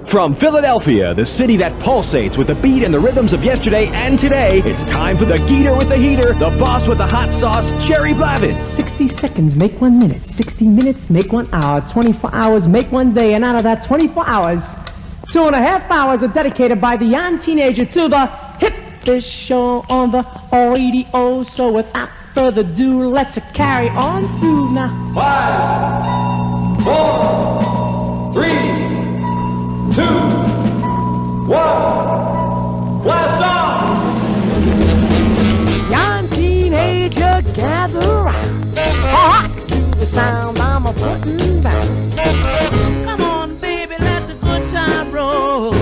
From Philadelphia, the city that pulsates with the beat and the rhythms of yesterday and today, it's time for the Geator with the heater, the boss with the hot sauce, Jerry Blavin. 60 seconds make 1 minute, 60 minutes make 1 hour, 24 hours make 1 day, and out of that 24 hours, 2.5 hours are dedicated by the young teenager to the hit this show on the radio. So without further ado, let's carry on through now. 5, 4, 3, 2, 1, blast off! Young teenager, gather round. Rock to the sound I'm a putting down. Come on, baby, let the good time roll.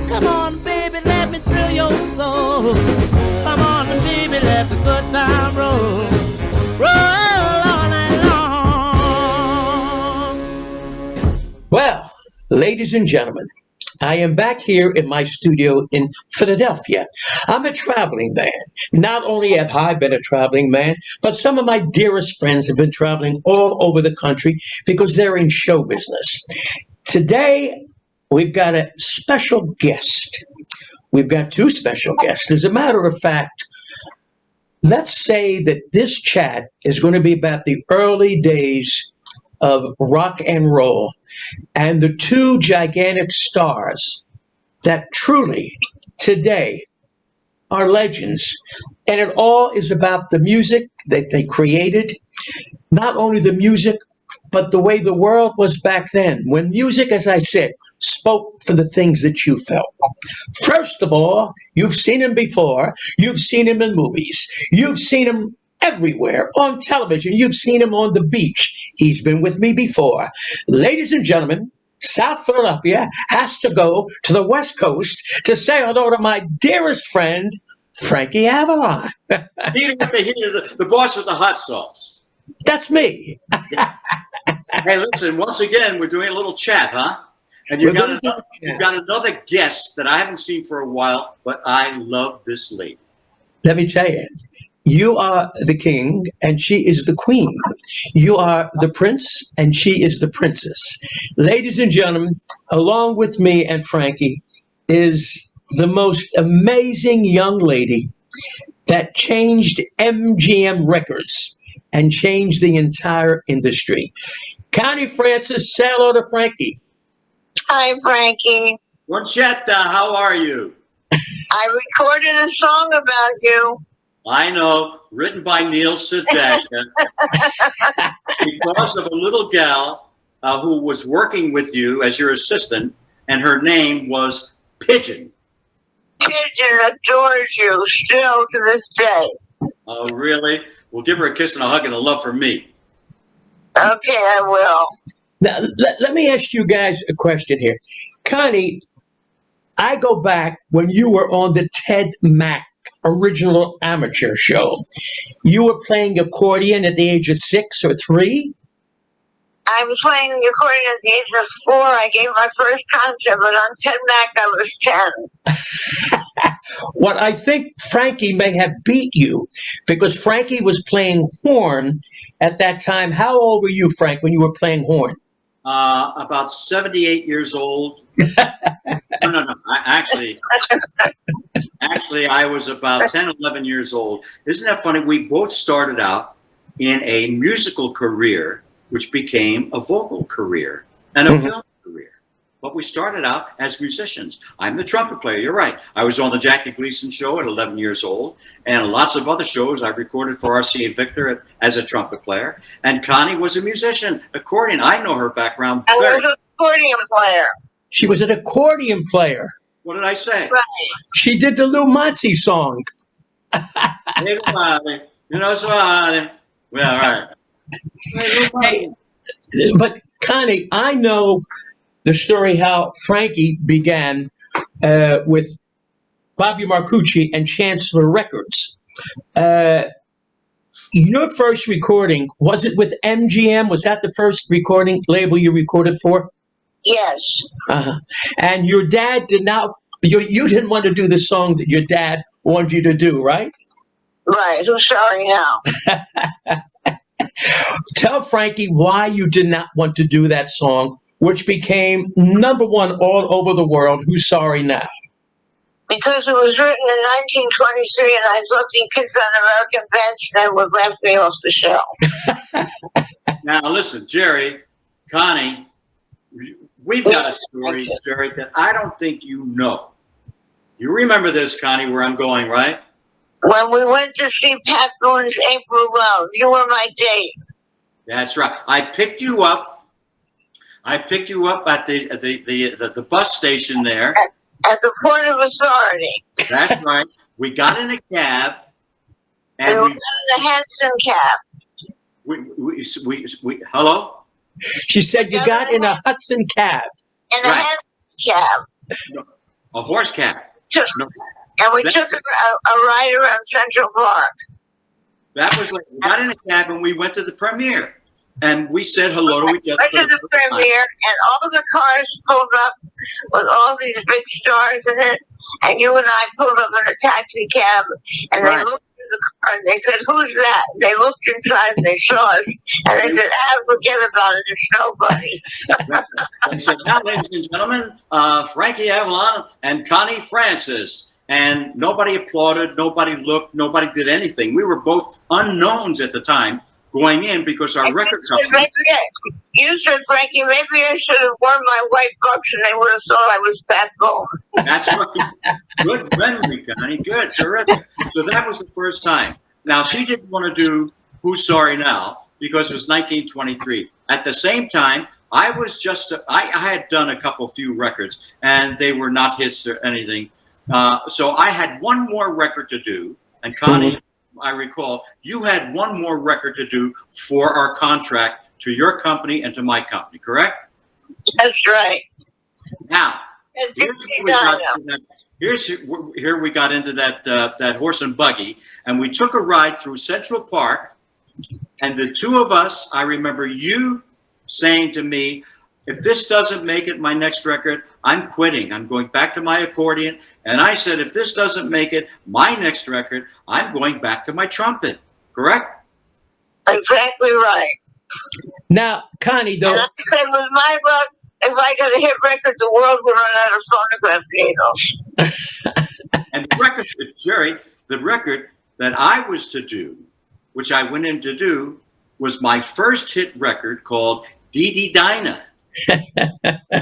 Come on, baby, let me thrill your soul. Come on, baby, let the good time roll. Roll all night long. Well, ladies and gentlemen, I am back here in my studio in Philadelphia. I'm a traveling man. Not only have I been a traveling man, but some of my dearest friends have been traveling all over the country because they're in show business. Today, we've got a special guest. We've got two special guests. As a matter of fact, let's say that this chat is going to be about the early days of rock and roll and the two gigantic stars that truly today are legends. And it all is about the music that they created, not only the music, but the way the world was back then, when music, as I said, spoke for the things that you felt. First of all, you've seen him before. You've seen him in movies. You've seen him everywhere on television. You've seen him on the beach. He's been with me before. Ladies and gentlemen, South Philadelphia has to go to the West Coast to say hello to my dearest friend, Frankie Avalon. The boss with the hot sauce. That's me. Hey, listen, once again, we're doing a little chat, huh? And you've got another guest that I haven't seen for a while, but I love this lady. Let me tell you. You are the king, and she is the queen. You are the prince, and she is the princess. Ladies and gentlemen, along with me and Frankie is the most amazing young lady that changed MGM Records and changed the entire industry. Connie Francis, say hello to Frankie. Hi, Frankie. Conchetta, how are you? I recorded a song about you. I know, written by Neil Sedaka, because of a little gal who was working with you as your assistant, and her name was Pigeon. Pigeon adores you still to this day. Oh, really? Well, give her a kiss and a hug and a love for me. Okay, I will. Now, let me ask you guys a question here. Connie, I go back when you were on the Ted Mack original amateur show. You were playing accordion at the age of 6 or 3? I was playing the accordion at the age of 4. I gave my first concert, but on Ted Mack I was 10. What I think Frankie may have beat you because Frankie was playing horn at that time. How old were you, Frank, when you were playing horn? About 78 years old. No. Actually, I was about 10, 11 years old. Isn't that funny? We both started out in a musical career, which became a vocal career and a film career. But we started out as musicians. I'm the trumpet player. You're right. I was on the Jackie Gleason show at 11 years old, and lots of other shows I recorded for RCA Victor as a trumpet player. And Connie was a musician, accordion. I know her background I very was an accordion player. She was an accordion player. What did I say? Right. She did the Lou Monty song. Hey, you know, so yeah, all right. Hey, but Connie, I know the story how Frankie began with Bobby Marcucci and Chancellor Records. Your first recording, was it with MGM? Was that the first recording label you recorded for? Yes. And your dad did not, you didn't want to do the song that your dad wanted you to do, right? Right. Who's sorry now? Tell Frankie why you did not want to do that song, which became #1 all over the world. Who's Sorry Now? Because it was written in 1923, and I thought the kids on American Bandstand would laugh me off the show. Now, listen, Jerry, Connie, we've got a story, Jerry, that I don't think you know. You remember this, Connie, where I'm going, right? When we went to see Pat Boone's April Love, you were my date. That's right. I picked you up. at the bus station there. At the Port of Authority. That's right. We got in a cab, We and were in a Hanson cab. hello? She said you got in a Hudson cab. In a Right. Hanson cab. A horse cab. No, And we took a ride around Central Park. that was like, we got in a cab and we went to the premiere. And we said hello to each other. Went to the premiere, and all the cars pulled up with all these big stars in it. And you and I pulled up in a taxi cab, and they looked at the car and they said, "Who's that?" They looked inside and they saw us, and they said, forget about it. It's nobody." They said, "Now, ladies and gentlemen, Frankie Avalon and Connie Francis." And nobody applauded, nobody looked, nobody did anything. We were both unknowns at the time going in because our record company. You said, "Frankie, maybe I should have worn my white bucks and they would have thought I was Pat Bone." That's right. Good memory, Connie. Good, terrific. So that was the first time. Now, she didn't want to do Who's Sorry Now because it was 1923. At the same time, I had done a few records, and they were not hits or anything. So I had one more record to do, and Connie, I recall, you had one more record to do for our contract to your company and to my company, correct? That's right. Now, here we got into that horse and buggy, and we took a ride through Central Park, and the two of us, I remember you saying to me, "If this doesn't make it my next record, I'm quitting. I'm going back to my accordion." And I said, "If this doesn't make it my next record, I'm going back to my trumpet." Correct? Exactly right. Now, Connie, though. And I said, with my luck, if I got a hit record, the world would run out of phonograph needles. And the record, Jerry, the record that I was to do, which I went in to do, was my first hit record called Dee Dee Dinah.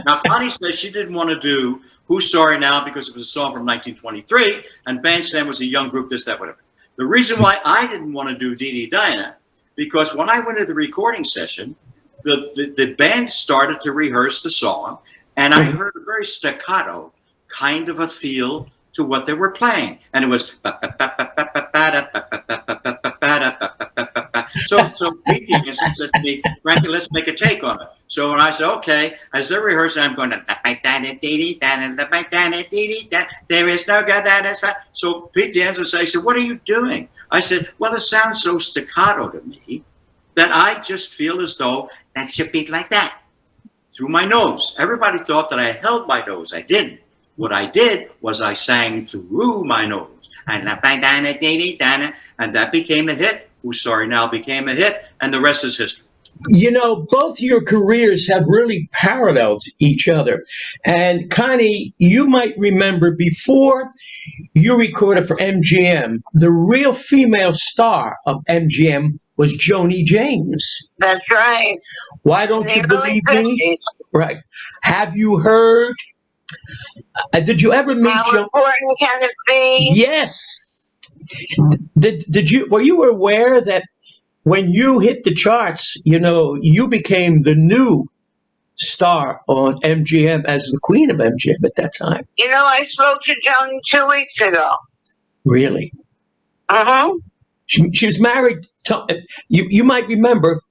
Now, Connie says she didn't want to do Who's Sorry Now because it was a song from 1923, and Bandstand was a young group, this, that, whatever. The reason why I didn't want to do Dee Dee Dinah, because when I went to the recording session, the band started to rehearse the song, and I heard a very staccato kind of a feel to what they were playing. And it was so Pete Dickinson said to me, "Frankie, let's make a take on it." So when I said, "Okay," as they're rehearsing, I'm going to there is no God that is right. So Pete Dickinson said, "What are you doing?" I said, "Well, it sounds so staccato to me that I just feel as though that should be like that through my nose." Everybody thought that I held my nose. I didn't. What I did was I sang through my nose. And that became a hit. Who's Sorry Now became a hit. And the rest is history. You know, both your careers have really paralleled each other. And Connie, you might remember before you recorded for MGM, the real female star of MGM was Joni James. That's right. Why don't you believe me? Right. Have you heard? Did you ever meet How important can it be? Yes. Were you aware that when you hit the charts, you know, you became the new star on MGM as the queen of MGM at that time? You know, I spoke to Joni 2 weeks ago. Really? Uh-huh. She was married to, you might remember,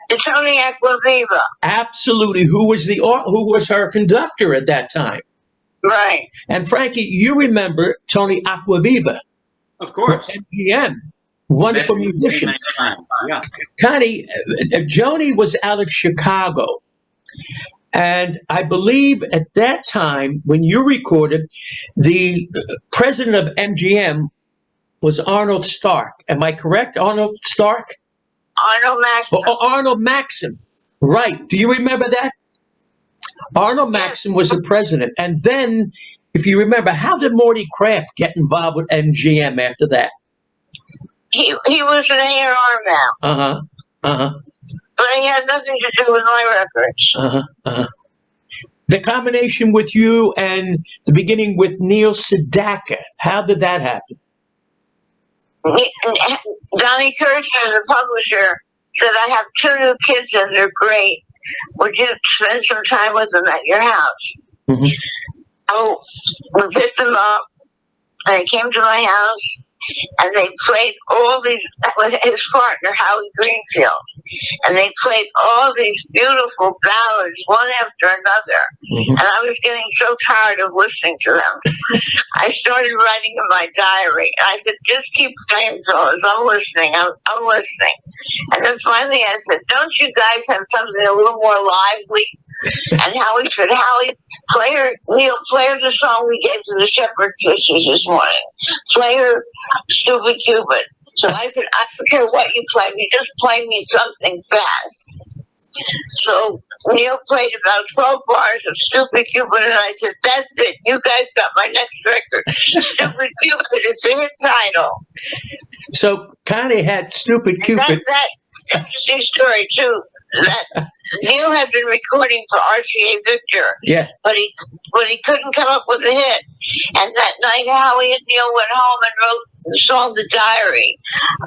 To Tony Acquaviva. absolutely, who was her conductor at that time. Right. And Frankie, you remember Tony Acquaviva. Of course. MGM. Wonderful musician. Yeah. Connie, Joni was out of Chicago. And I believe at that time, when you recorded, the president of MGM was Arnold Stark. Am I correct, Arnold Stark? Arnold Maxim. Arnold Maxim. Right. Do you remember that? Arnold Maxim was the president. And then, if you remember, how did Morty Kraft get involved with MGM after that? He was an A&R man. But he had nothing to do with my records. The combination with you and the beginning with Neil Sedaka, how did that happen? Donnie Kirshner, the publisher, said, I have 2 new kids and they're great. Would you spend some time with them at your house? Oh, we picked them up. And they came to my house. And they played all these, with his partner, Howie Greenfield. And they played all these beautiful ballads, one after another. And I was getting so tired of listening to them. I started writing in my diary. And I said, just keep playing, fellas. I'm listening. I'm listening. And then finally I said, don't you guys have something a little more lively? And Howie said, Howie, Neil, play her the song we gave to the Shepherd Sisters this morning. Play her Stupid Cupid. So I said, I don't care what you play me, just play me something fast. So Neil played about 12 bars of Stupid Cupid, and I said, that's it. You guys got my next record. Stupid Cupid is the hit title. So Connie had Stupid Cupid. That's an interesting story, too. That Neil had been recording for RCA Victor, but he couldn't come up with a hit. And that night, Howie and Neil went home and wrote the song "The Diary"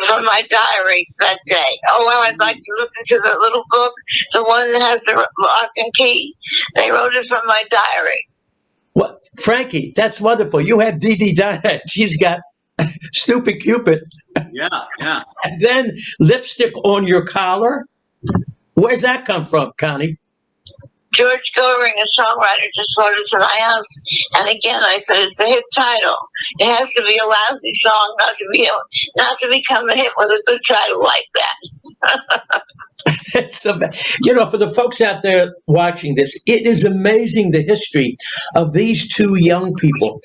from my diary that day. Oh, well, I'd like to look into the little book, the one that has the lock and key. They wrote it from my diary. What, Frankie? That's wonderful. You have Dee Dee Dinah. She's got Stupid Cupid. Yeah. And then Lipstick on Your Collar. Where's that come from, Connie? George Goring, a songwriter, just wrote it to my house. And again, I said, it's a hit title. It has to be a lousy song not to become a hit with a good title like that. For the folks out there watching this, it is amazing the history of these 2 young people,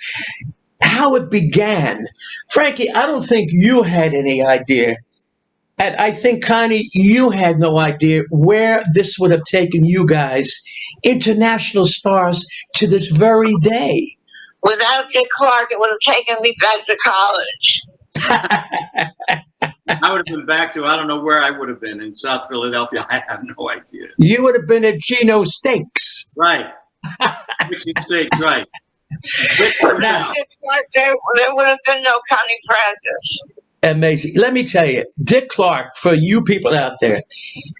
how it began. Frankie, I don't think you had any idea. And I think, Connie, you had no idea where this would have taken you guys, international stars, to this very day. Without Dick Clark, it would have taken me back to college. I would have been back to, I don't know where I would have been, in South Philadelphia. I have no idea. You would have been at Gino Steaks. Right. Steaks, right. Without Dick Clark, there would have been no Connie Francis. Amazing. Let me tell you, Dick Clark, for you people out there,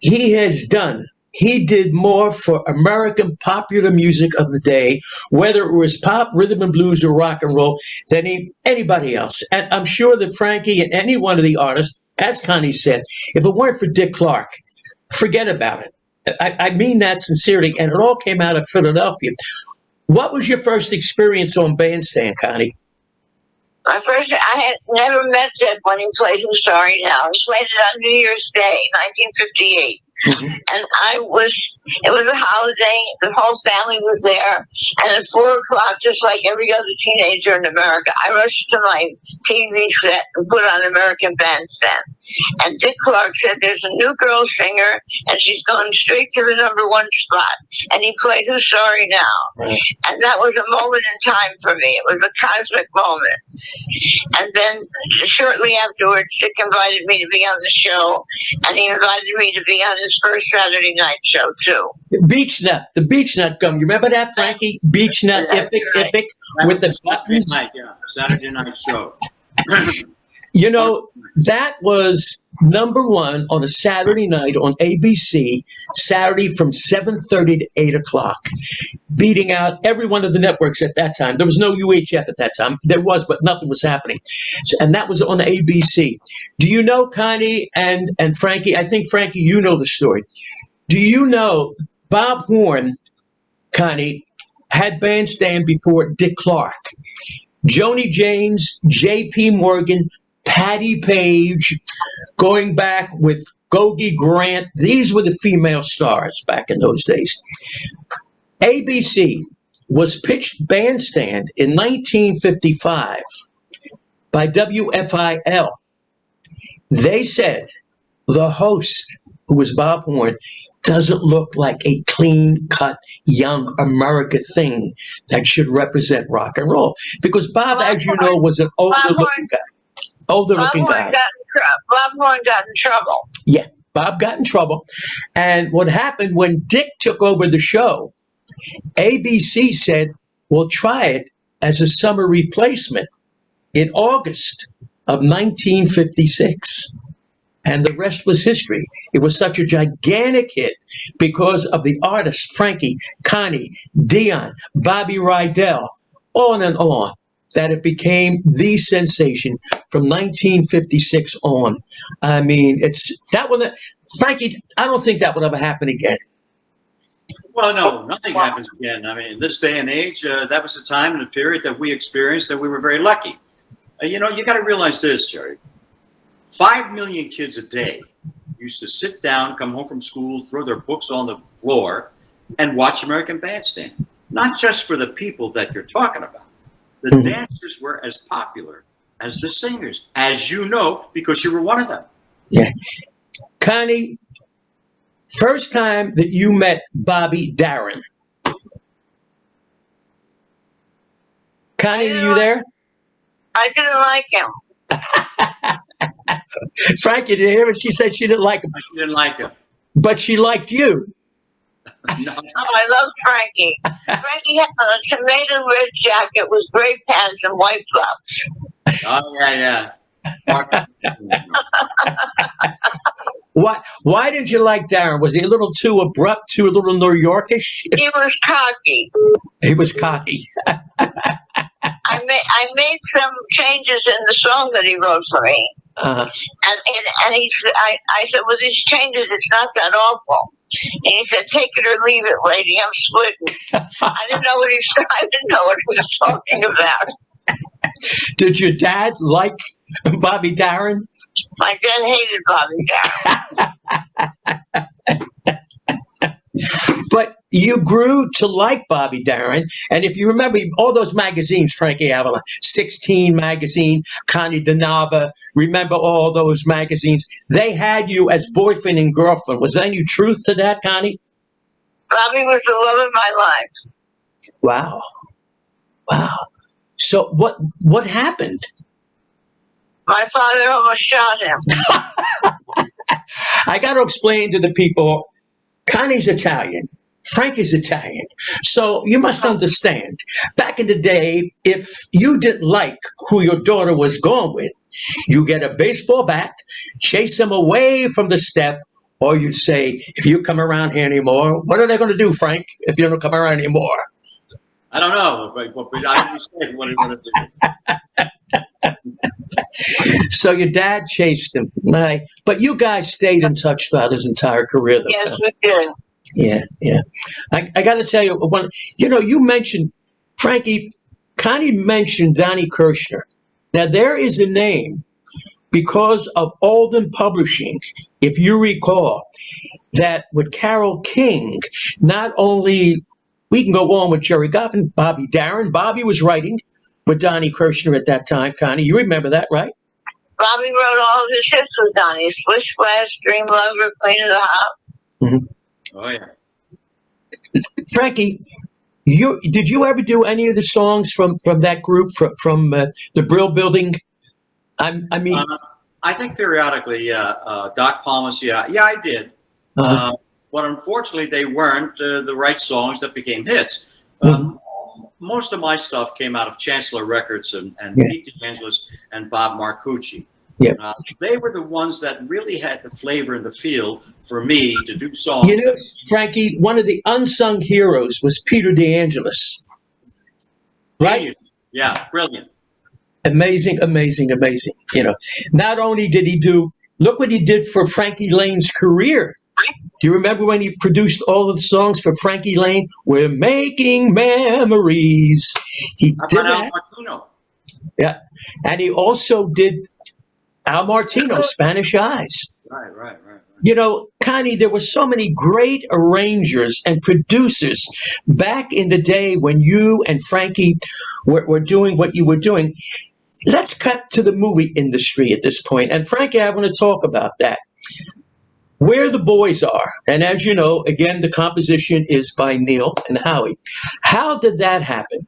he did more for American popular music of the day, whether it was pop, rhythm and blues, or rock and roll, than anybody else. And I'm sure that Frankie and any one of the artists, as Connie said, if it weren't for Dick Clark, forget about it. I mean that sincerely, and it all came out of Philadelphia. What was your first experience on Bandstand, Connie? I had never met Dick when he played Who's Sorry Now. He played it on New Year's Day, 1958. And it was a holiday. The whole family was there. And at 4 o'clock, just like every other teenager in America, I rushed to my TV set and put on American Bandstand. And Dick Clark said, there's a new girl singer, and she's going straight to the #1 spot. And he played Who's Sorry Now. Right. And that was a moment in time for me. It was a cosmic moment. And then shortly afterwards, Dick invited me to be on the show, and he invited me to be on his first Saturday night show, too. Beach Nut, the Beach Nut gum. You remember that, Frankie? Beach Nut, Iffic, with the buttons. Saturday night show. That was #1 on a Saturday night on ABC, Saturday from 7:30 to 8 o'clock, beating out every one of the networks at that time. There was no UHF at that time. There was, but nothing was happening. And that was on ABC. Do you know, Connie and Frankie? I think, Frankie, you know the story. Do you know Bob Horn, Connie, had Bandstand before Dick Clark? Joni James, J.P. Morgan, Patty Page, going back with Gogi Grant. These were the female stars back in those days. ABC was pitched Bandstand in 1955 by WFIL. They said the host, who was Bob Horn, doesn't look like a clean-cut young America thing that should represent rock and roll. Because Bob, as you know, was an older-looking guy. Bob Horn got in trouble. Yeah, Bob got in trouble. And what happened when Dick took over the show, ABC said, we'll try it as a summer replacement in August of 1956. And the rest was history. It was such a gigantic hit because of the artists, Frankie, Connie, Dion, Bobby Rydell, on and on, that it became the sensation from 1956 on. I mean, it's that one. Frankie, I don't think that will ever happen again. Well, no, nothing happens again. I mean, in this day and age, that was a time and a period that we experienced that we were very lucky. You know, you got to realize this, Jerry. 5 million kids a day used to sit down, come home from school, throw their books on the floor, and watch American Bandstand. Not just for the people that you're talking about. The dancers were as popular as the singers, as you know, because you were one of them. Yeah. Connie, first time that you met Bobby Darin. Connie, are you there? I didn't like him. Frankie, did you hear what she said? She didn't like him. She didn't like him. But she liked you. No. Oh, I love Frankie. Frankie had a tomato red jacket with gray pants and white gloves. Oh, yeah. Why did you like Darin? Was he a little too abrupt, too a little New Yorkish? He was cocky. He was cocky. I made some changes in the song that he wrote for me. Uh-huh. And he said, I said, well, these changes, it's not that awful. And he said, take it or leave it, lady. I'm splitting. I didn't know what he was talking about. Did your dad like Bobby Darin? My dad hated Bobby Darin. But you grew to like Bobby Darin. And if you remember all those magazines, Frankie Avalon, 16 magazine, Connie DeNava, remember all those magazines? They had you as boyfriend and girlfriend. Was there any truth to that, Connie? Bobby was the love of my life. Wow. So what happened? My father almost shot him. I got to explain to the people, Connie's Italian. Frank is Italian. So you must understand, back in the day, if you didn't like who your daughter was going with, you get a baseball bat, chase them away from the step, or you'd say, if you come around here anymore, what are they going to do, Frank, if you don't come around anymore? I don't know, but I understand what he wanted to do. So your dad chased him, right? But you guys stayed in touch throughout his entire career, though. Yes, we did. Yeah. I got to tell you, you mentioned, Frankie, Connie mentioned Donnie Kirshner. Now, there is a name, because of Alden Publishing, if you recall, that with Carole King, not only, we can go on with Jerry Goffin, Bobby Darin. Bobby was writing with Donnie Kirshner at that time, Connie. You remember that, right? Bobby wrote all of his hits with Donnie. Splish Splash, Dream Lover, Queen of the Hop. Mm-hmm. Oh, yeah. Frankie, did you ever do any of the songs from that group, from the Brill Building? I mean, I think periodically, Doc Palmas, yeah, I did. Uh-huh. But unfortunately, they weren't the right songs that became hits. Most of my stuff came out of Chancellor Records and Pete DeAngelis and Bob Marcucci. Yeah. They were the ones that really had the flavor and the feel for me to do songs. You know, Frankie, one of the unsung heroes was Peter DeAngelis. Right? Yeah, brilliant. Amazing. You know, not only did he look what he did for Frankie Lane's career. Do you remember when he produced all of the songs for Frankie Lane? We're making memories. He did that. Martino. Yeah. And he also did Al Martino, Spanish Eyes. Right. You know, Connie, there were so many great arrangers and producers back in the day when you and Frankie were doing what you were doing. Let's cut to the movie industry at this point. And Frankie, I want to talk about that. Where the Boys Are. And as you know, again, the composition is by Neil and Howie. How did that happen?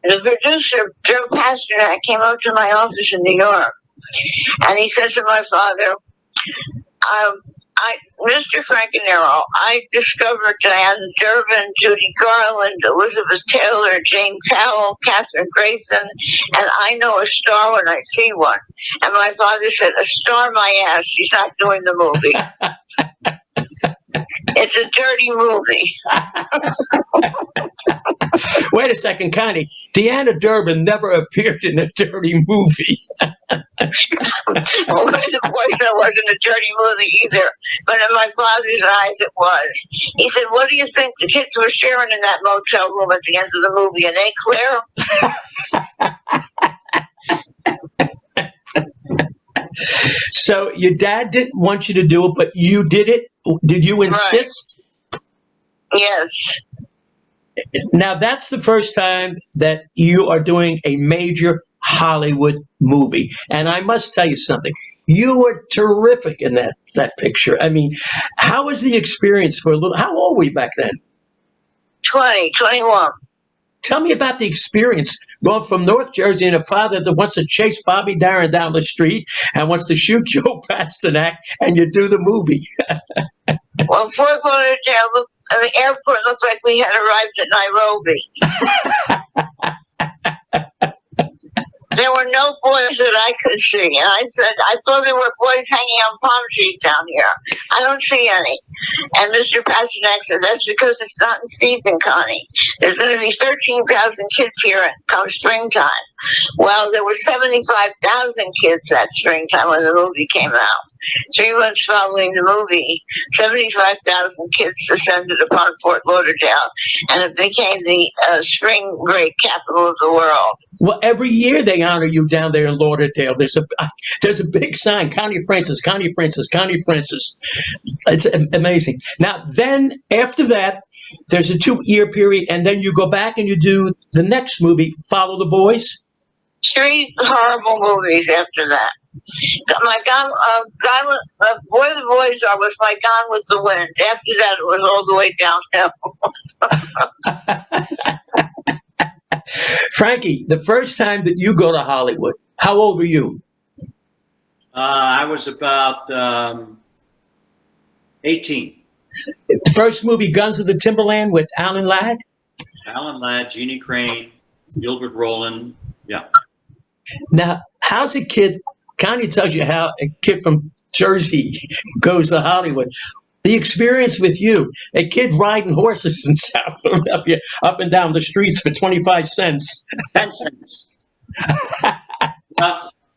The producer, Joe Pasternak, came up to my office in New York, and he said to my father, Mr. Francanero, I discovered Diana Durbin, Judy Garland, Elizabeth Taylor, Jane Powell, Catherine Grayson, and I know a star when I see one. And my father said, a star my ass, she's not doing the movie. It's a dirty movie. Wait a second, Connie. Deanna Durbin never appeared in a dirty movie. Well, the Boys, that wasn't a dirty movie either, but in my father's eyes it was. He said, what do you think the kids were sharing in that motel room at the end of the movie? An eclair? So your dad didn't want you to do it, but you did it? Did you insist? Right. Yes. Now, that's the first time that you are doing a major Hollywood movie. And I must tell you something. You were terrific in that picture. I mean, how was the experience for a little? How old were you back then? 21. Tell me about the experience going from North Jersey and a father that wants to chase Bobby Darin down the street and wants to shoot Joe Pasternak, and you do the movie. Well, Fort Lauderdale, the airport looked like we had arrived at Nairobi. There were no boys that I could see. And I said, I thought there were boys hanging on palm trees down here. I don't see any. And Mr. Pasternak said, that's because it's not in season, Connie. There's going to be 13,000 kids here come springtime. Well, there were 75,000 kids that springtime when the movie came out. 3 months following the movie, 75,000 kids descended upon Fort Lauderdale, and it became the spring break capital of the world. Well, every year they honor you down there in Lauderdale. There's a big sign, Connie Francis, Connie Francis, Connie Francis. It's amazing. Now, then after that, there's a 2-year period, and then you go back and you do the next movie, Follow the Boys. 3 horrible movies after that. My Boy the Boys Are was my Gone with the Wind. After that, it was all the way downhill. Frankie, the first time that you go to Hollywood, how old were you? I was about 18. The first movie, Guns of the Timberland, with Alan Ladd? Alan Ladd, Jeannie Crane, Gilbert Roland. Yeah. Now, how's a kid? Connie tells you how a kid from Jersey goes to Hollywood. The experience with you, a kid riding horses in South Philadelphia up and down the streets for 25 cents. 10 cents.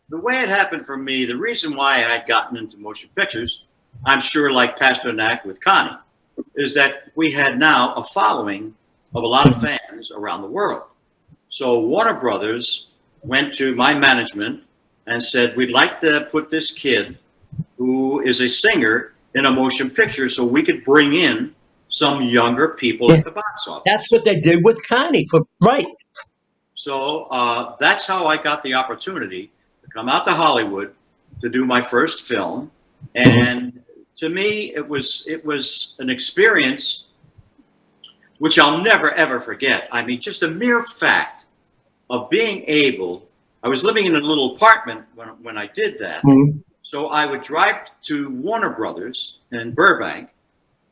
The way it happened for me, the reason why I'd gotten into motion pictures, I'm sure like Pasternak with Connie, is that we had now a following of a lot of fans around the world. So Warner Brothers went to my management and said, we'd like to put this kid who is a singer in a motion picture so we could bring in some younger people at the box office. That's what they did with Connie, right. So that's how I got the opportunity to come out to Hollywood to do my first film. And to me, it was an experience which I'll never, ever forget. I mean, just a mere fact of being able, I was living in a little apartment when I did that. Mm-hmm. So I would drive to Warner Brothers in Burbank,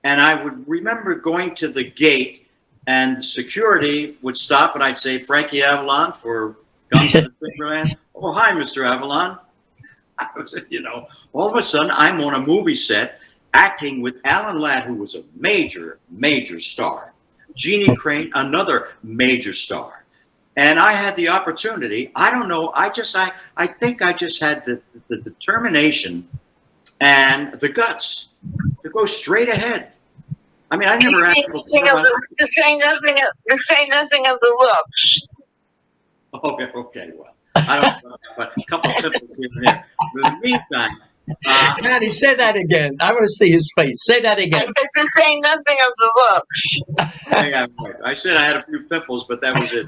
and I would remember going to the gate, and security would stop, and I'd say, Frankie Avalon for Guns of the Timberland. Oh, hi, Mr. Avalon. I was, all of a sudden, I'm on a movie set acting with Alan Ladd, who was a major, major star. Jeannie Crane, another major star. And I had the opportunity, I don't know, I think I just had the determination and the guts to go straight ahead. I mean, I never asked people to say nothing of the looks. Okay, well, I don't know, but a couple of pimples here and there. But in the meantime, Daddy, say that again. I want to see his face. Say that again. I said to say nothing of the looks. Yeah, right. I said I had a few pimples, but that was it.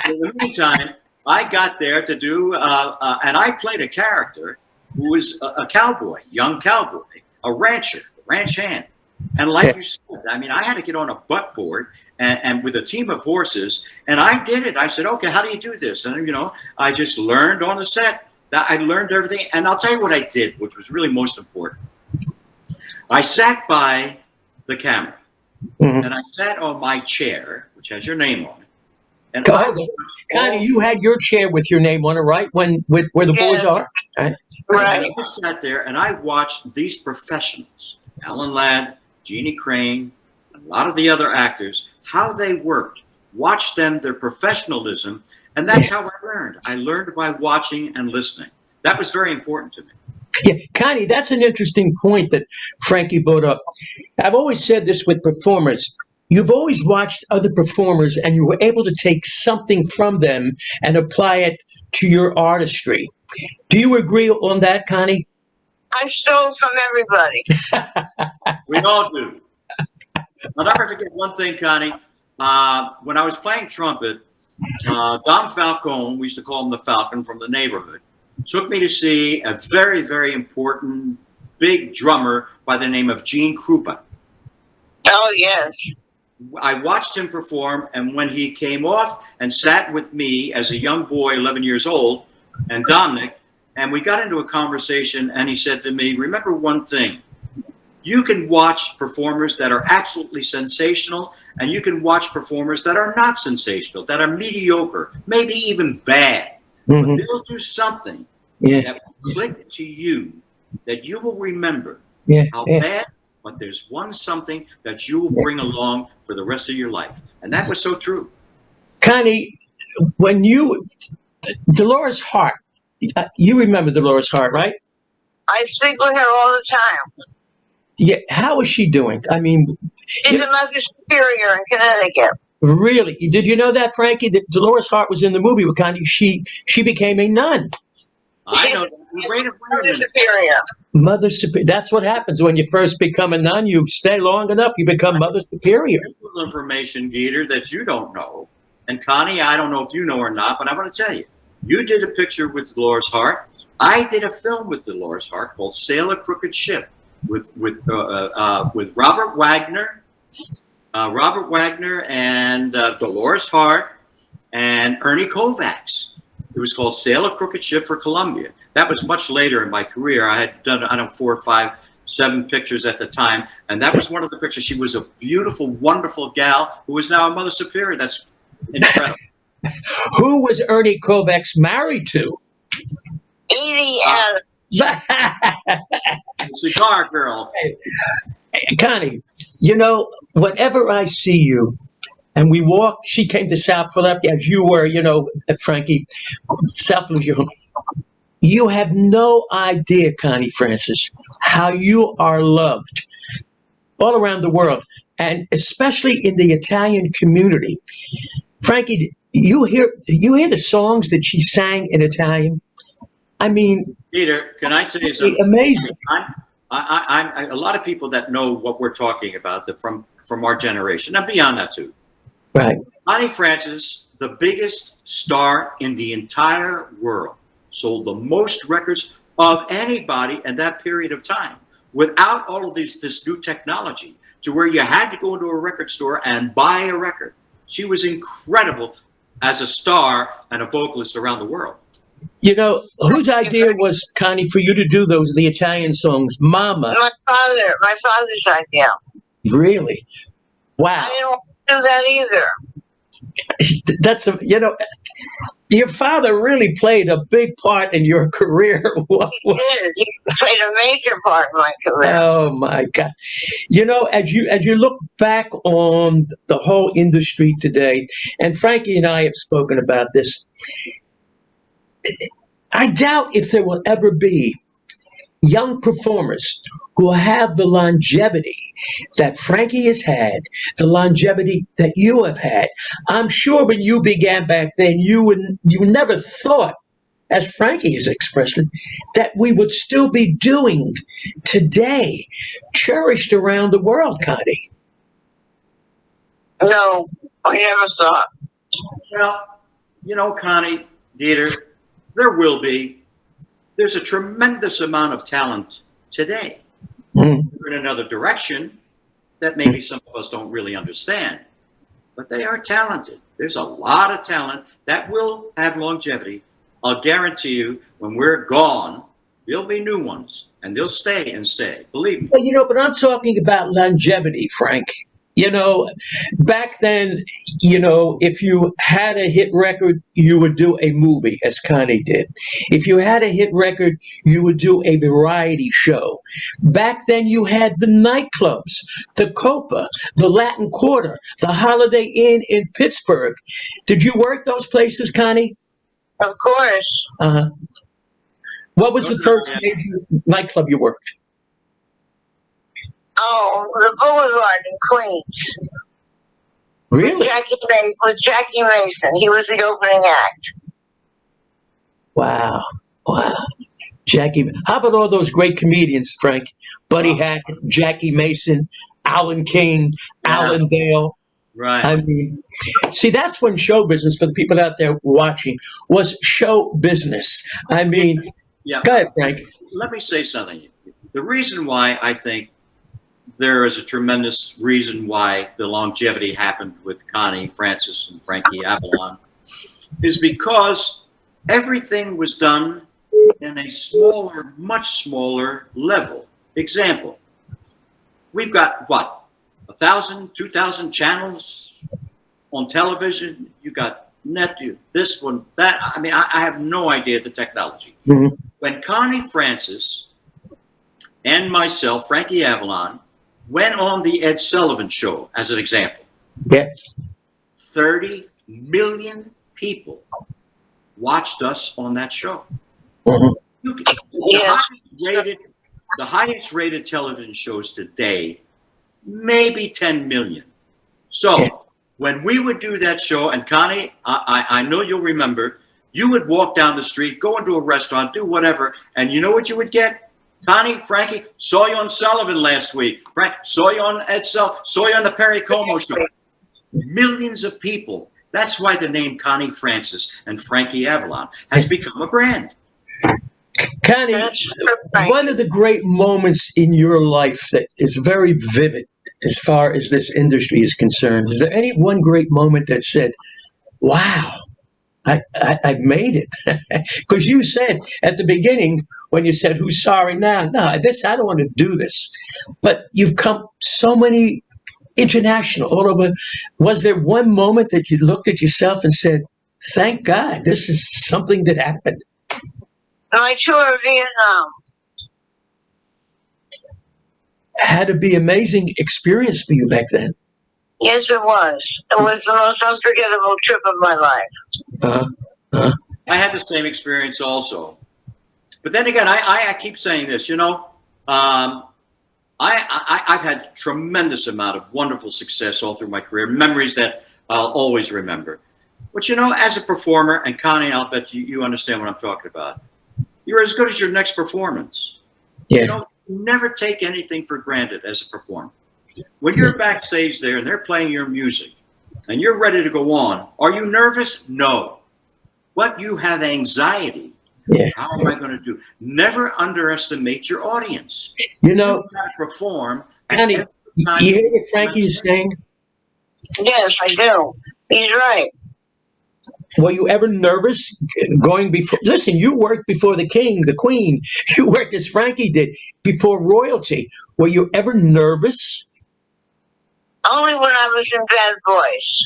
In the meantime, I got there to do, and I played a character who was a cowboy, young cowboy, a rancher, ranch hand. And like you said, I mean, I had to get on a butt board and with a team of horses, and I did it. I said, okay, how do you do this? And, you know, I just learned on the set. I learned everything. And I'll tell you what I did, which was really most important. I sat by the camera, and I sat on my chair, which has your name on it. And Connie, you had your chair with your name on it, right? Where the boys are? Right. And I sat there and I watched these professionals, Alan Ladd, Jeannie Crane, a lot of the other actors, how they worked, watched them, their professionalism, and that's how I learned. I learned by watching and listening. That was very important to me. Yeah, Connie, that's an interesting point that Frankie brought up. I've always said this with performers. You've always watched other performers and you were able to take something from them and apply it to your artistry. Do you agree on that, Connie? I stole from everybody. We all do. I'll never forget one thing, Connie. When I was playing trumpet, Dom Falcone, we used to call him the Falcon from the neighborhood, took me to see a very, very important big drummer by the name of Gene Krupa. Oh, yes. I watched him perform, and when he came off and sat with me as a young boy, 11 years old, and Dominic, and we got into a conversation, and he said to me, remember one thing, you can watch performers that are absolutely sensational, and you can watch performers that are not sensational, that are mediocre, maybe even bad. But they'll do something that will click to you, that you will remember how bad, but there's one something that you will bring along for the rest of your life. And that was so true. Connie, when Dolores Hart, you remember Dolores Hart, right? I speak with her all the time. Yeah, how is she doing? I mean, she's a mother superior in Connecticut. Really? Did you know that, Frankie? That Dolores Hart was in the movie with Connie. She became a nun. I know. Mother superior. Mother superior. That's what happens when you first become a nun. You stay long enough, you become mother superior. Information, Geator, that you don't know. And Connie, I don't know if you know or not, but I'm going to tell you. You did a picture with Dolores Hart. I did a film with Dolores Hart called "Sail a Crooked Ship" with Robert Wagner. Robert Wagner and Dolores Hart and Ernie Kovacs. It was called Sail a Crooked Ship for Columbia. That was much later in my career. I had done, 4 or 5, 7 pictures at the time. And that was one of the pictures. She was a beautiful, wonderful gal who is now a mother superior. That's incredible. Who was Ernie Kovacs married to? Edie Adams. Cigar girl. Connie, whenever I see you, and we walk, she came to South Philadelphia, as you were, Frankie, South was your home. You have no idea, Connie Francis, how you are loved all around the world, and especially in the Italian community. Frankie, you hear the songs that she sang in Italian? I mean, Peter, can I tell you something? Amazing. I'm a lot of people that know what we're talking about from our generation, and beyond that too. Right. Connie Francis, the biggest star in the entire world, sold the most records of anybody in that period of time, without all of this new technology, to where you had to go into a record store and buy a record. She was incredible as a star and a vocalist around the world. Whose idea was, Connie, for you to do the Italian songs? Mama. My father's idea. Really? Wow. I didn't want to do that either. That's your father really played a big part in your career. He did. He played a major part in my career. Oh my God. As you look back on the whole industry today, and Frankie and I have spoken about this, I doubt if there will ever be young performers who have the longevity that Frankie has had, the longevity that you have had. I'm sure when you began back then, you never thought, as Frankie has expressed it, that we would still be doing today, cherished around the world, Connie. No, I never thought. Well, Connie, Geator, there will be. there's a tremendous amount of talent today. Mhm. We're in another direction that maybe some of us don't really understand, but they are talented. There's a lot of talent that will have longevity. I'll guarantee you, when we're gone, there'll be new ones, and they'll stay and stay. Believe me. Well, but I'm talking about longevity, Frank. Back then, if you had a hit record, you would do a movie, as Connie did. If you had a hit record, you would do a variety show. Back then, you had the nightclubs, the Copa, the Latin Quarter, the Holiday Inn in Pittsburgh. Did you work those places, Connie? Of course. Uh-huh. What was the first major nightclub you worked? Oh, the Boulevard in Queens. Really? With Jackie Mason. He was the opening act. Wow. Jackie. How about all those great comedians, Frank? Buddy Hackett, Jackie Mason, Alan King, Alan Dale. Right. I mean, see, that's when show business, for the people out there watching, was show business. I mean, Yeah. go ahead, Frank. Let me say something. The reason why I think there is a tremendous reason why the longevity happened with Connie Francis and Frankie Avalon is because everything was done in a smaller, much smaller level. Example, we've got what, 1,000, 2,000 channels on television. You got net, this one, that. I mean, I have no idea the technology. Mhm. When Connie Francis and myself, Frankie Avalon, went on the Ed Sullivan Show, as an example, Yeah. 30 million people watched us on that show. Mhm. The highest rated television shows today, maybe 10 million. So Yeah. when we would do that show, and Connie, I know you'll remember, you would walk down the street, go into a restaurant, do whatever, and you know what you would get? Connie, Frankie, saw you on Sullivan last week. Frank, saw you on saw you on the Perry Como show. Millions of people. That's why the name Connie Francis and Frankie Avalon has become a brand. Connie, one of the great moments in your life that is very vivid as far as this industry is concerned, is there any one great moment that said, wow, I've made it? Because you said at the beginning, when you said, who's sorry now? No, I don't want to do this. But you've come so many international, all over. Was there one moment that you looked at yourself and said, thank God, this is something that happened? My tour of Vietnam. Had to be amazing experience for you back then. Yes, it was. It was the most unforgettable trip of my life. I had the same experience also. But then again, I keep saying this, I've had tremendous amount of wonderful success all through my career, memories that I'll always remember. But as a performer, and Connie, I'll bet you understand what I'm talking about. You're as good as your next performance. Yeah. Never take anything for granted as a performer. When you're backstage there and they're playing your music and you're ready to go on, are you nervous? No. But you have anxiety. Yeah. How am I going to do? Never underestimate your audience. You perform. Connie, you hear what Frankie is saying? Yes, I do. He's right. Were you ever nervous going before? Listen, you worked before the king, the queen. You worked as Frankie did before royalty. Were you ever nervous? Only when I was in bad voice.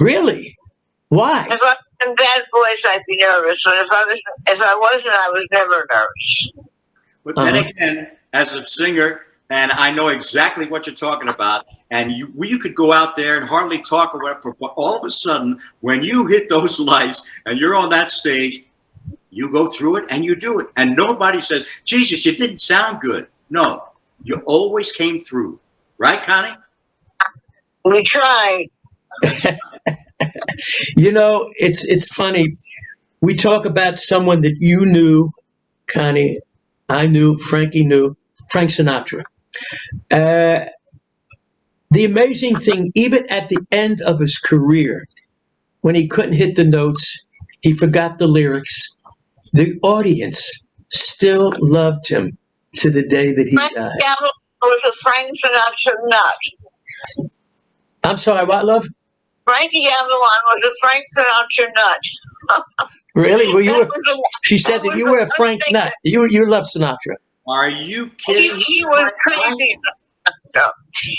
Really? Why? If I was in bad voice, I'd be nervous. But if I wasn't, I was never nervous. But then again, as a singer, and I know exactly what you're talking about, and you could go out there and hardly talk or whatever, but all of a sudden, when you hit those lights and you're on that stage, you go through it and you do it. And nobody says, Jesus, you didn't sound good. No, you always came through. Right, Connie? We tried. It's funny. We talk about someone that you knew, Connie, I knew, Frankie knew, Frank Sinatra. The amazing thing, even at the end of his career, when he couldn't hit the notes, he forgot the lyrics, the audience still loved him to the day that he Frankie died. Avalon was a Frank Sinatra nut. I'm sorry, what, love? Frankie Avalon was a Frank Sinatra nut. Really? Were you? That was a- She said that you were a Frank nut. You love Sinatra. Are you He, kidding? he was crazy.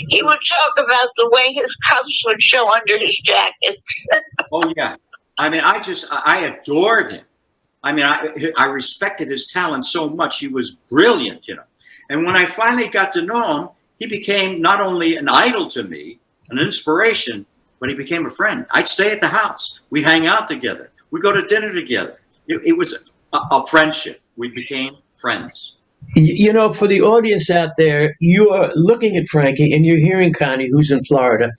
He would talk about the way his cuffs would show under his jackets. Oh yeah. I mean, I adored him. I mean, I respected his talent so much. He was brilliant, you know. And when I finally got to know him, he became not only an idol to me, an inspiration, but he became a friend. I'd stay at the house. We'd hang out together. We'd go to dinner together. It was a friendship. We became friends. You know, for the audience out there, you are looking at Frankie and you're hearing Connie, who's in Florida.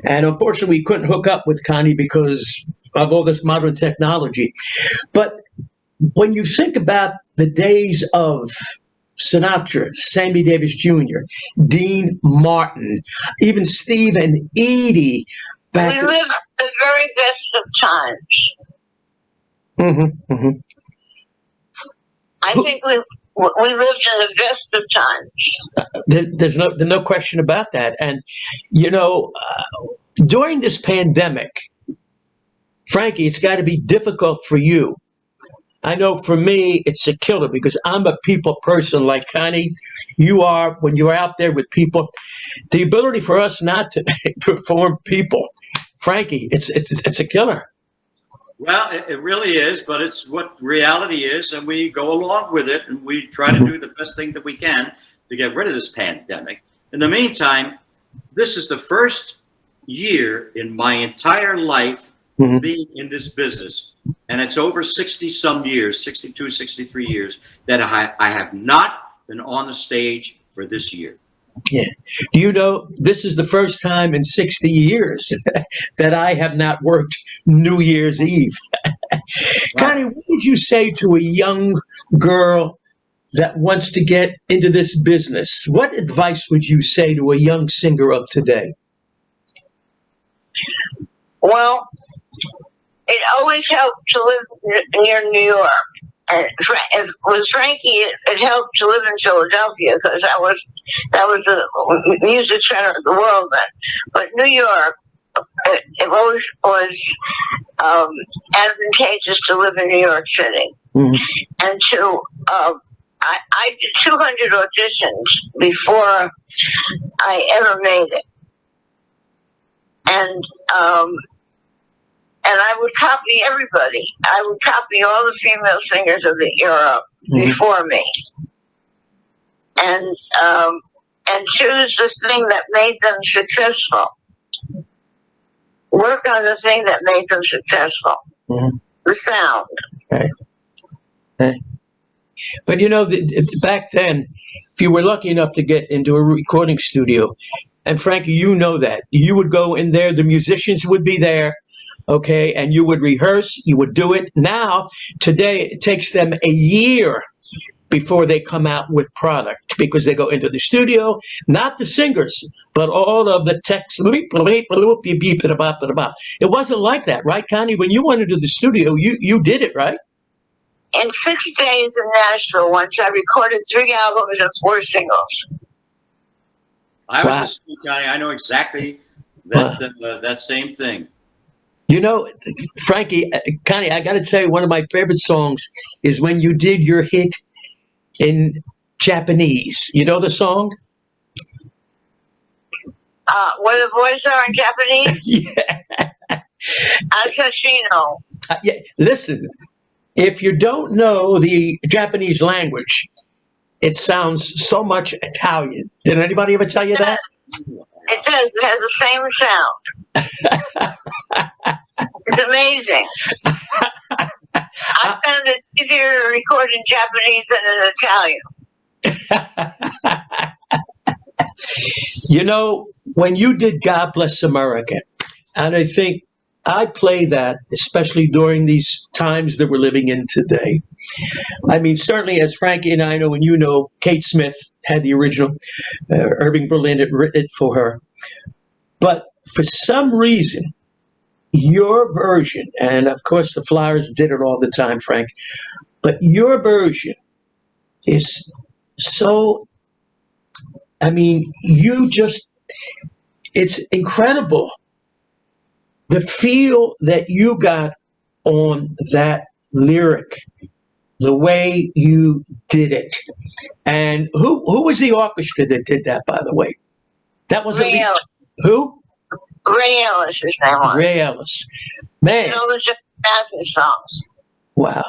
And unfortunately, we couldn't hook up with Connie because of all this modern technology. But when you think about the days of Sinatra, Sammy Davis Jr., Dean Martin, even Steve and Edie. We lived the very best of times. I think we lived in the best of times. There's no question about that. And, you know, during this pandemic, Frankie, it's got to be difficult for you. I know for me, it's a killer because I'm a people person like Connie. You are, when you're out there with people, the ability for us not to perform people, Frankie, it's a killer. Well, it really is, but it's what reality is, and we go along with it, and we try to do the best thing that we can to get rid of this pandemic. In the meantime, this is the first year in my entire life being in this business, and it's over 60-some years, 62, 63 years, that I have not been on the stage for this year. Yeah. Do you know, this is the first time in 60 years that I have not worked New Year's Eve. Connie, what would you say to a young girl that wants to get into this business? What advice would you say to a young singer of today? Well, it always helped to live near New York. And with Frankie, it helped to live in Philadelphia because that was the music center of the world then. But New York, it always was advantageous to live in New York City. And I did 200 auditions before I ever made it. And I would copy everybody. I would copy all the female singers of the era before me, and choose the thing that made them successful. Work on the thing that made them successful. The sound. Right. But you know, back then, if you were lucky enough to get into a recording studio, and Frankie, you know that, you would go in there, the musicians would be there. Okay, and you would rehearse, you would do it. Now, today, it takes them a year before they come out with product because they go into the studio, not the singers, but all of the text. It wasn't like that, right, Connie? When you went into the studio, you did it, right? In 6 days in Nashville once, I recorded 3 albums and 4 singles. I was the same guy. I know exactly that same thing. You know, Frankie, Connie, I got to tell you, one of my favorite songs is when you did your hit in Japanese. You know the song? Where the boys are in Japanese? Yeah. Al Casino. Yeah. Listen, if you don't know the Japanese language, it sounds so much Italian. Did anybody ever tell you that? It does. It has the same sound. It's amazing. I found it easier to record in Japanese than in Italian. You know, when you did God Bless America, and I think I play that, especially during these times that we're living in today. I mean, certainly as Frankie and I know, and you know, Kate Smith had the original, Irving Berlin had written it for her. But for some reason, your version, and of course the Flyers did it all the time, Frank, But your version is so, I mean, it's incredible. The feel that you got on that lyric, the way you did it. And who was the orchestra that did that, by the way? That was Ray Ellis. Who? Ray Ellis, his name was. Ray Ellis. Man. You know the Jim Mathis songs. Wow.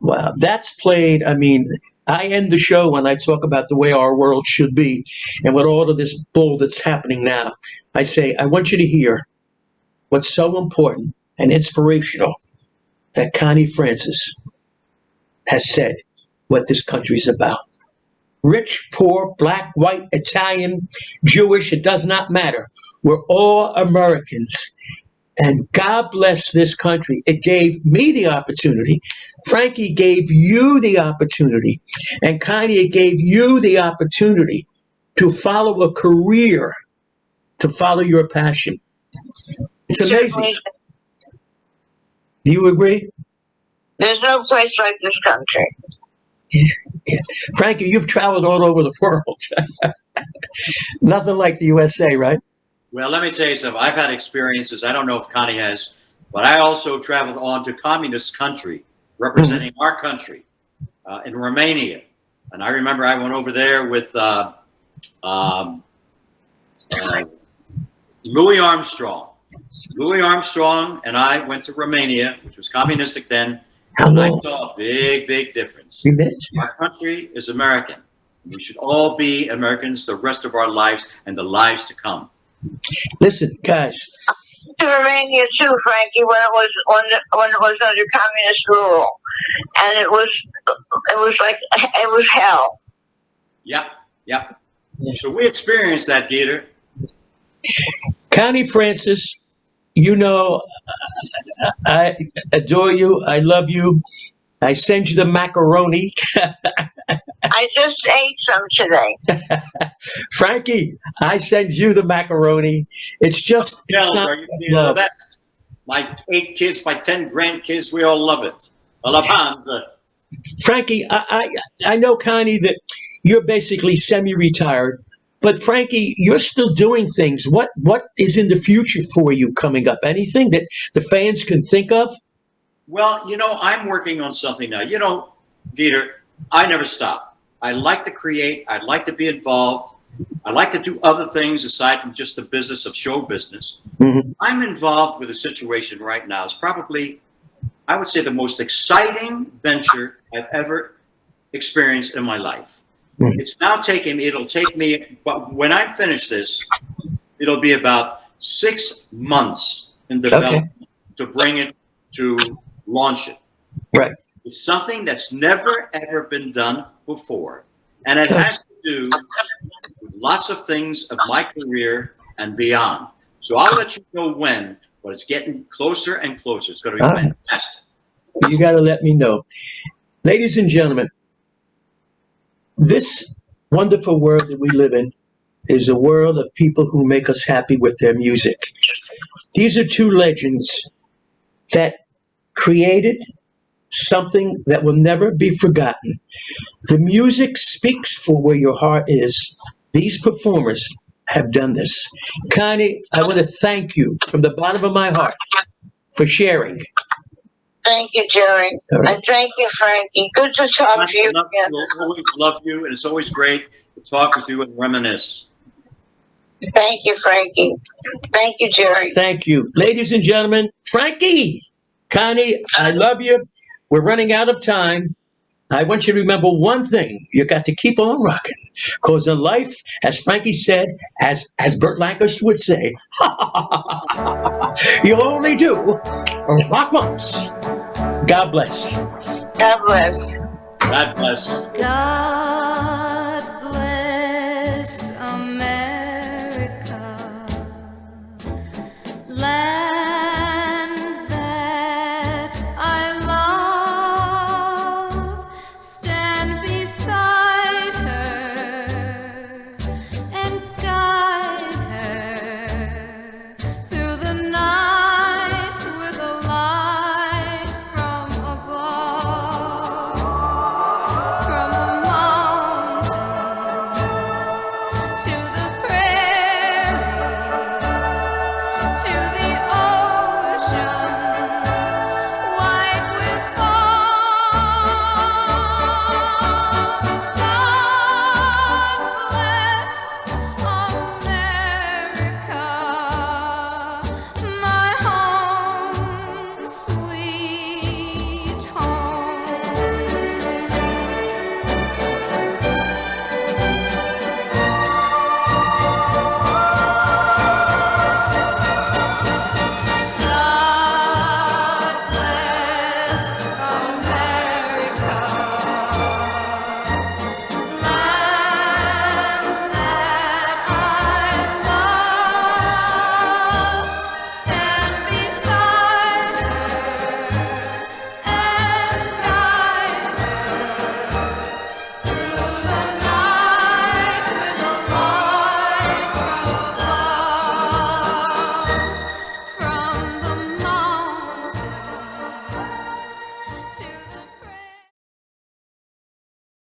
Wow. That's played. I mean, I end the show when I talk about the way our world should be. And with all of this bull that's happening now, I say, I want you to hear what's so important and inspirational that Connie Francis has said what this country's about. Rich, poor, black, white, Italian, Jewish, it does not matter. We're all Americans. And God bless this country. It gave me the opportunity. Frankie gave you the opportunity. And Connie gave you the opportunity to follow a career, to follow your passion. It's amazing. Do you agree? There's no place like this country. Yeah. Frankie, you've traveled all over the world. Nothing like the USA, right? Well, let me tell you something. I've had experiences. I don't know if Connie has, but I also traveled on to communist country, representing our country in Romania. And I remember I went over there with Louis Armstrong. Louis Armstrong and I went to Romania, which was communistic then. And I saw a big, big difference. Our country is American. We should all be Americans the rest of our lives and the lives to come. Listen, guys. To Romania too, Frankie, when it was under communist rule, and it was hell. Yep. So we experienced that, Geator. Connie Francis, you know, I adore you. I love you. I send you the macaroni. I just ate some today. Frankie, I send you the macaroni. It's just love. My 8 kids, my 10 grandkids, we all love it. Frankie, I know, Connie, that you're basically semi-retired, but Frankie, you're still doing things. What is in the future for you coming up? Anything that the fans can think of? Well, you know, I'm working on something now. You know, Geator, I never stop. I like to create. I like to be involved. I like to do other things aside from just the business of show business. Mm-hmm. I'm involved with a situation right now. It's probably, I would say, the most exciting venture I've ever experienced in my life. Mm-hmm. It'll take me, but when I finish this, it'll be about 6 months in development to bring it to launch it. Right. It's something that's never, ever been done before. And it has to do with lots of things of my career and beyond. So I'll let you know when, but it's getting closer and closer. It's going to be fantastic. You got to let me know. Ladies and gentlemen, this wonderful world that we live in is a world of people who make us happy with their music. These are two legends that created something that will never be forgotten. The music speaks for where your heart is. These performers have done this. Connie, I want to thank you from the bottom of my heart for sharing. Thank you, Jerry. Right. And thank you, Frankie. Good to talk to you again. We'll always love you, and it's always great to talk with you and reminisce. Thank you, Frankie. Thank you, Jerry. Thank you. Ladies and gentlemen, Frankie, Connie, I love you. We're running out of time. I want you to remember one thing. You got to keep on rocking. Because in life, as Frankie said, as Burt Lancaster would say, you only do rock once. God bless. God bless. God bless. God